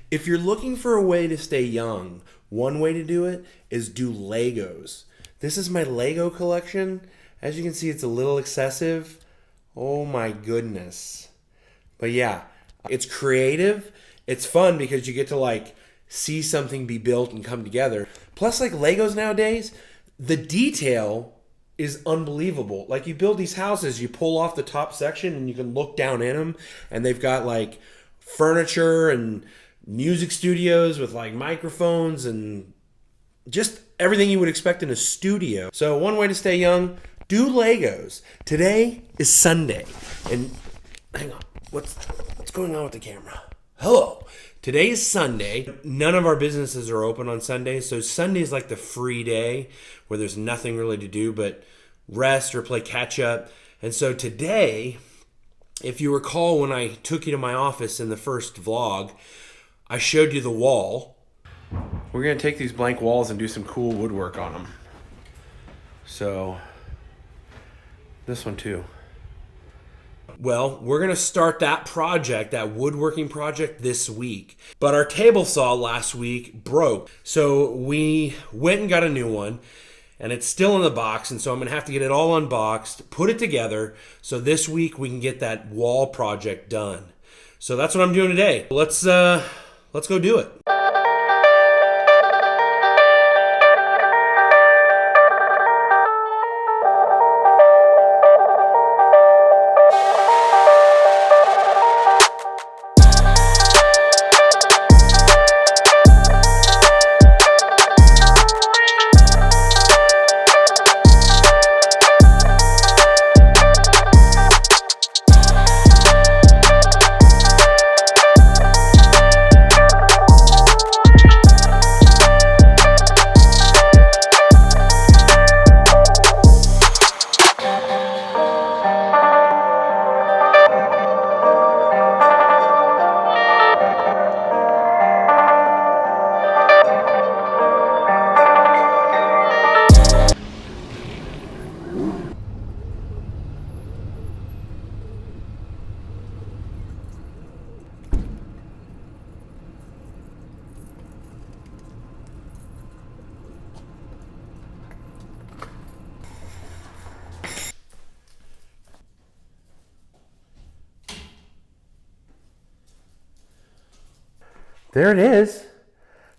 If you're looking for a way to stay young, one way to do it is do Legos. This is my Lego collection. As you can see, it's a little excessive. Oh my goodness. But yeah, it's creative. It's fun because you get to like see something be built and come together. Plus, like Legos nowadays, the detail is unbelievable. Like you build these houses, you pull off the top section and you can look down in them, and they've got like furniture and music studios with like microphones and just everything you would expect in a studio. So one way to stay young, do Legos. Today is Sunday. And hang on, what's going on with the camera? Hello. Today is Sunday. None of our businesses are open on Sunday, so Sunday is like the free day where there's nothing really to do but rest or play catch up. And so today, if you recall when I took you to my office in the first vlog, I showed you the wall. We're going to take these blank walls and do some cool woodwork on them. So, this one too. Well, we're going to start that project, that woodworking project, this week. But our table saw last week broke. So we went and got a new one. And it's still in the box. And so I'm going to have to get it all unboxed, put it together. So this week we can get that wall project done. So that's what I'm doing today. Let's go do it. There it is.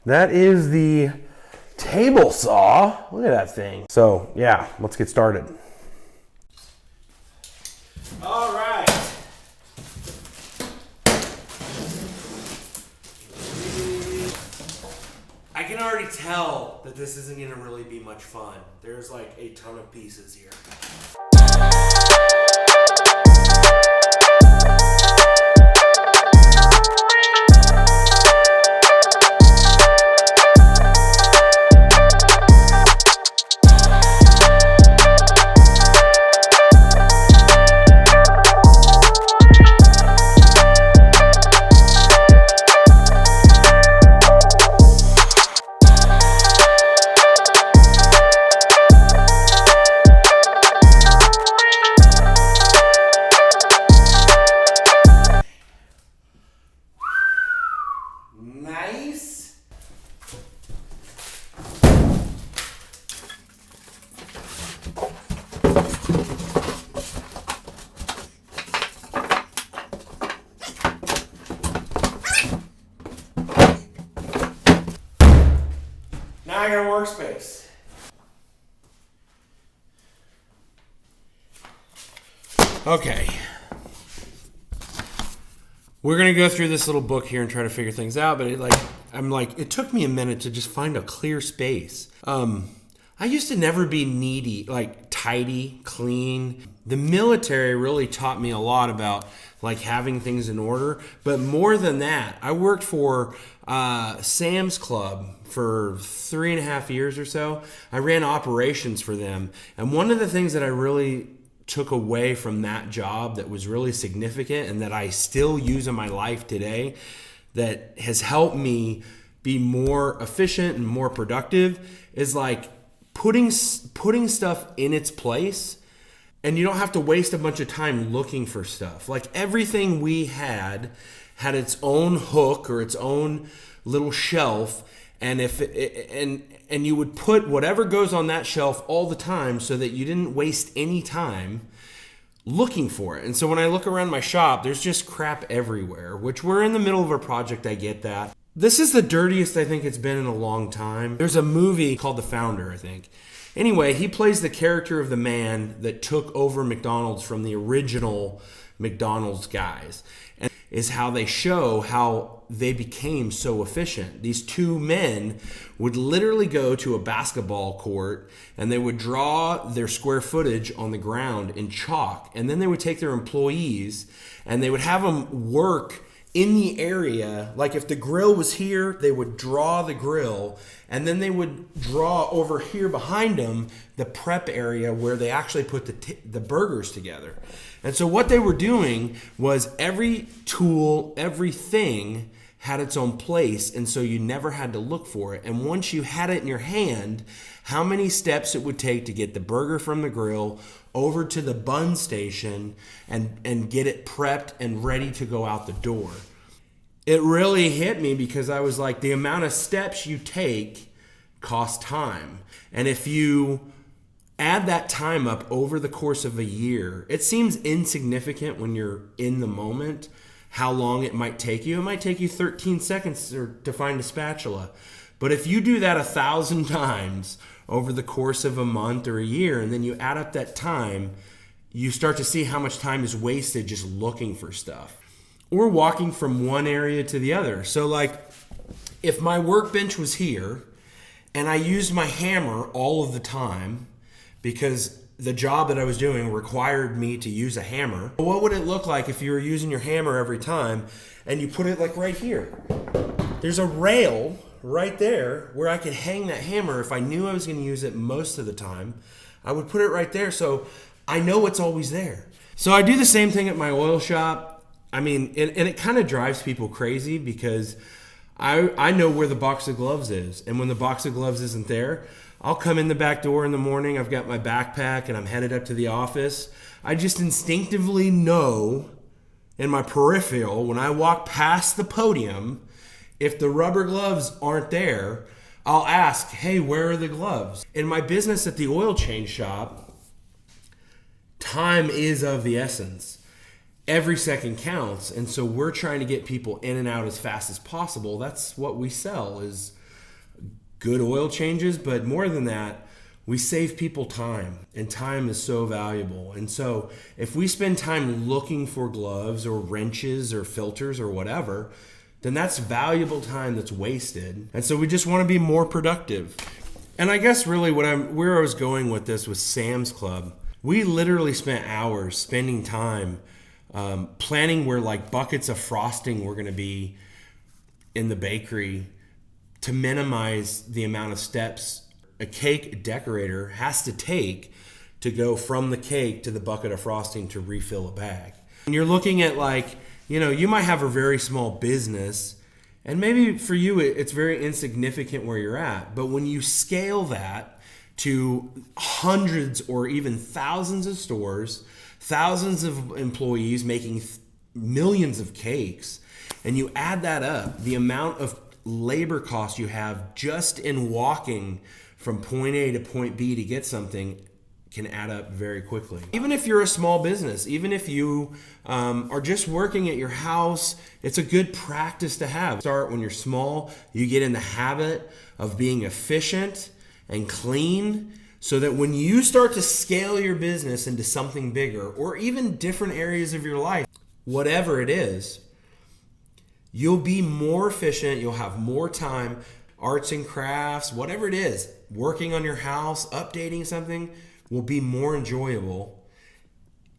That is the table saw. Look at that thing. So yeah, let's get started. All right. I can already tell that this isn't gonna really be much fun. There's like a ton of pieces here. Nice. Now I got a workspace. Okay. We're going to go through this little book here and try to figure things out, but it took me a minute to just find a clear space. I used to never be needy, like tidy, clean. The military really taught me a lot about like having things in order, but more than that, I worked for Sam's Club for 3.5 years or so. I ran operations for them, and one of the things that I really took away from that job that was really significant and that I still use in my life today that has helped me be more efficient and more productive is like putting stuff in its place, and you don't have to waste a bunch of time looking for stuff. Like everything we had had its own hook or its own little shelf, and and you would put whatever goes on that shelf all the time so that you didn't waste any time looking for it. And so when I look around my shop, there's just crap everywhere, which we're in the middle of a project. I get that. This is the dirtiest I think it's been in a long time. There's a movie called The Founder, I think. Anyway, he plays the character of the man that took over McDonald's from the original McDonald's guys. And is how they show how they became so efficient. These two men would literally go to a basketball court and they would draw their square footage on the ground in chalk. And then they would take their employees and they would have them work in the area. Like if the grill was here, they would draw the grill, and then they would draw over here behind them the prep area where they actually put the burgers together. And so what they were doing was every tool, everything had its own place, and so you never had to look for it. And once you had it in your hand, how many steps it would take to get the burger from the grill over to the bun station and get it prepped and ready to go out the door. It really hit me because I was like, the amount of steps you take costs time. And if you add that time up over the course of a year, it seems insignificant when you're in the moment how long it might take you. It might take you 13 seconds to find a spatula. But if you do that 1,000 times over the course of a month or a year, and then you add up that time, you start to see how much time is wasted just looking for stuff or walking from one area to the other. So like if my workbench was here and I used my hammer all of the time because the job that I was doing required me to use a hammer, what would it look like if you were using your hammer every time and you put it like right here? There's a rail right there where I could hang that hammer. If I knew I was going to use it most of the time, I would put it right there so I know it's always there. So I do the same thing at my oil shop. I mean, and it kind of drives people crazy because I know where the box of gloves is. And when the box of gloves isn't there, I'll come in the back door in the morning. I've got my backpack and I'm headed up to the office. I just instinctively know in my peripheral when I walk past the podium, if the rubber gloves aren't there, I'll ask, hey, where are the gloves? In my business at the oil change shop, time is of the essence. Every second counts. And so we're trying to get people in and out as fast as possible. That's what we sell is good oil changes, but more than that, we save people time, and time is so valuable. And so if we spend time looking for gloves or wrenches or filters or whatever, then that's valuable time that's wasted. And so we just want to be more productive. And I guess really where I was going with this was Sam's Club. We literally spent hours spending time planning where like buckets of frosting were going to be in the bakery to minimize the amount of steps a cake decorator has to take to go from the cake to the bucket of frosting to refill a bag. And you're looking at like, you know, you might have a very small business and maybe for you it's very insignificant where you're at. But when you scale that to hundreds or even thousands of stores, thousands of employees making millions of cakes, and you add that up, the amount of labor costs you have just in walking from point A to point B to get something can add up very quickly. Even if you're a small business, even if you are just working at your house, it's a good practice to have. Start when you're small, you get in the habit of being efficient and clean so that when you start to scale your business into something bigger or even different areas of your life, whatever it is, you'll be more efficient, you'll have more time, arts and crafts, whatever it is, working on your house, updating something will be more enjoyable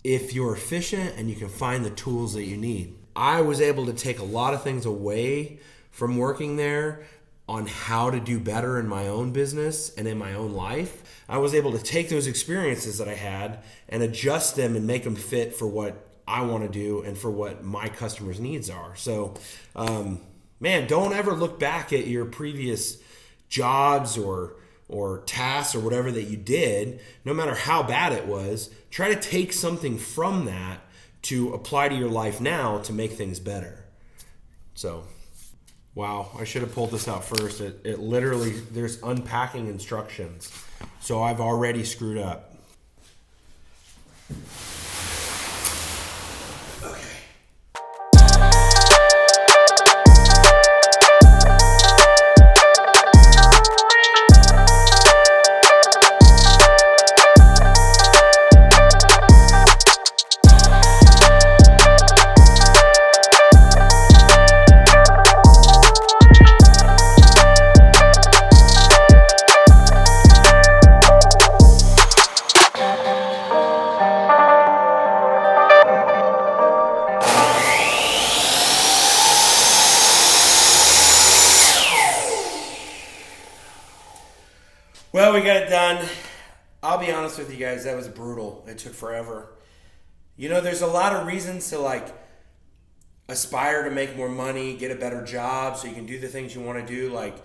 if you're efficient and you can find the tools that you need. I was able to take a lot of things away from working there on how to do better in my own business and in my own life. I was able to take those experiences that I had and adjust them and make them fit for what I want to do and for what my customers' needs are. So, man, don't ever look back at your previous jobs or tasks or whatever that you did, no matter how bad it was. Try to take something from that to apply to your life now to make things better. So, wow, I should have pulled this out first. It literally, there's unpacking instructions. So I've already screwed up. Well, we got it done. I'll be honest with you guys, that was brutal. It took forever. You know, there's a lot of reasons to like aspire to make more money, get a better job so you can do the things you want to do, like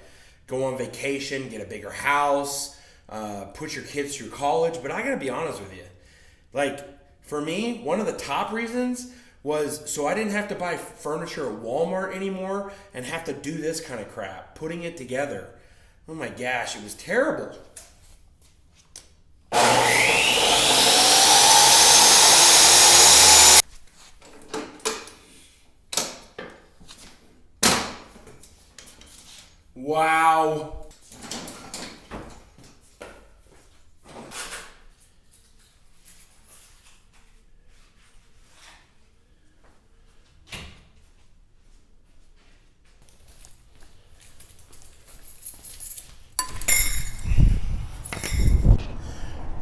go on vacation, get a bigger house, put your kids through college. But I gotta be honest with you. Like, for me, one of the top reasons was so I didn't have to buy furniture at Walmart anymore and have to do this kind of crap, putting it together. Oh my gosh, it was terrible. Wow.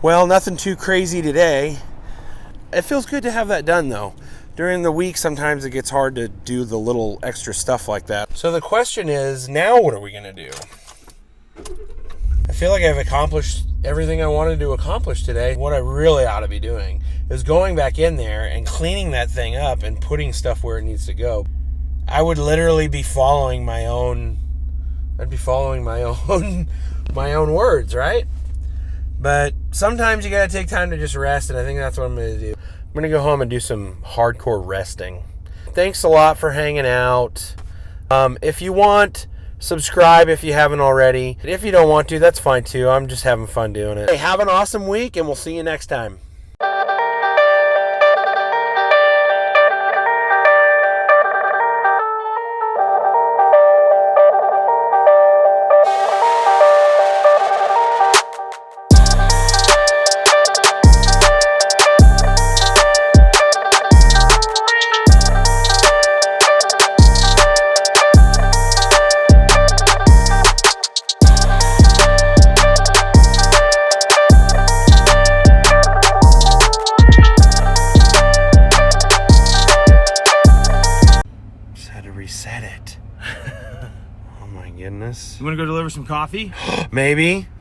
Well, nothing too crazy today. It feels good to have that done though. During the week, sometimes it gets hard to do the little extra stuff like that. So the question is, now what are we gonna do? I feel like I've accomplished everything I wanted to accomplish today. What I really ought to be doing is going back in there and cleaning that thing up and putting stuff where it needs to go. I would literally be following my own, my own words, right? But sometimes you gotta take time to just rest, and I think that's what I'm gonna do. I'm gonna go home and do some hardcore resting. Thanks a lot for hanging out. If you want, subscribe if you haven't already. If you don't want to, that's fine too. I'm just having fun doing it. Hey, have an awesome week, and we'll see you next time. Reset it. Oh my goodness. You want to go deliver some coffee? Maybe.